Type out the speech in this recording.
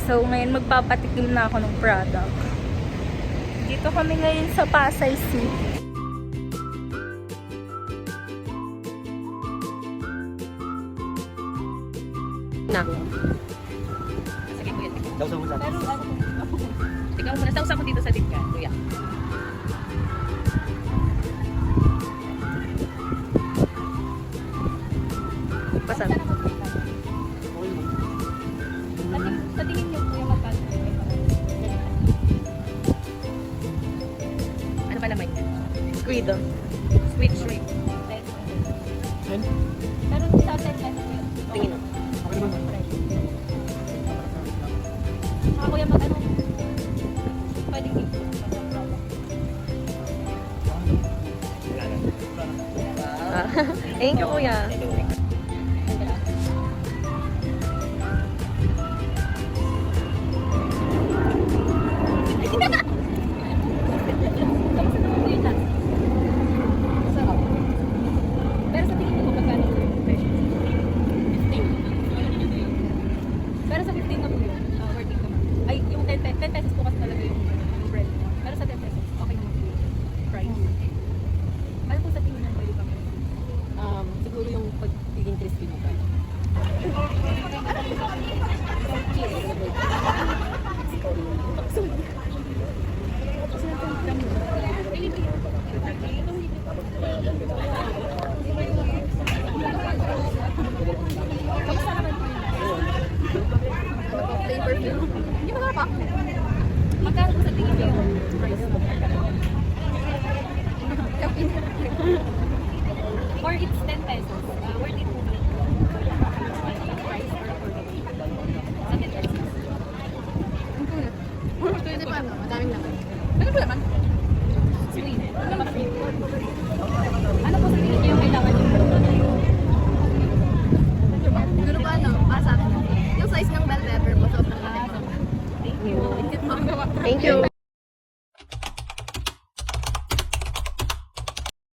So, ngayon magpapatikim na ako ng product. Dito kami ngayon sa Pasay City. Na. Sige, kuya. Sausaw mo sa atin. Ikaw muna. Sausaw mo dito sa dipka, kuya. Pasan. Sa tingin niyo po yung magkano? Ano ba naman yan? Squid. Squid shrimp. Pero sa 10 pesos yun. Tingin mo. Kuya, mag-ano? Pwedeng dito. Thank you, kuya. Kamusta naman po yun, Sarap. Pero sa tingin niyo po magkano yung presyo? 15. Pero sa 15 na po yun, worth it naman. Ay, yung 10 pesos po kasi talaga yung bread. Pero sa 10 pesos, okay naman po yung price. Ano po sa tingin niyo pwede pa? Siguro yung pagiging crispy mo ba? Kamusta naman po yun? Flavor feel. Hindi ba pa? Magkano po sa tingin niyo yung price? Or it's 10 pesos. Worth it po ba? Price or sa 10 pesos? Pwede pa, madaming naman. Ano po naman? Sweet. Ano ba sweet? Ano po sa tingin niyo yung kailangan niyo? Siguro ba ano, para sa akin, yung size ng bell pepper po, sobrang laki. Thank you. Thank you.